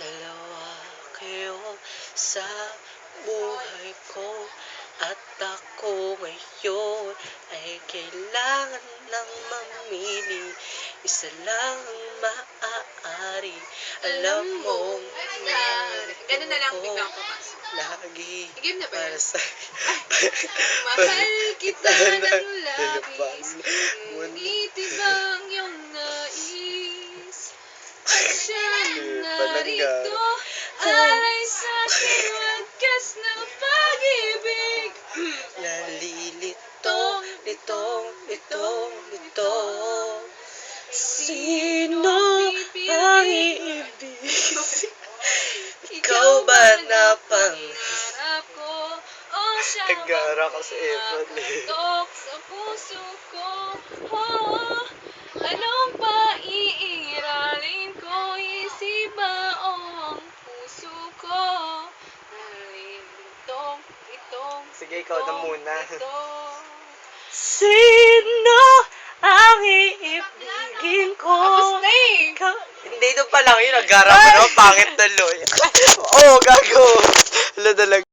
Dalawa kayo sa buhay ko, at ako ngayon ay kailangan ng mamili. Isa lang ang maaari. Alam mong Ganun na lang, narito bigla ko ako papasok. lagi Game na ba para yan? sa Mahal kita ng labis, Ngunit ngunit ibang iyong nais. Siya narito, alay sa aking wagas ng pag-ibig. nalilitong, litong. Sino ang iibig? Ikaw ba na pangarap ko? O siya Nagara ka sa Efron, eh. nakatok sa puso ko? Oh, anong paiiralin ko? Isip ba o ang puso ko? Nalilitong, Sige, ikaw na muna. itong. Sino ang iibigin ko? Tapos na eh. Hindi, doon pa lang yun. Nagara mo na. Pangit na loy. Oo, gago. Wala talaga.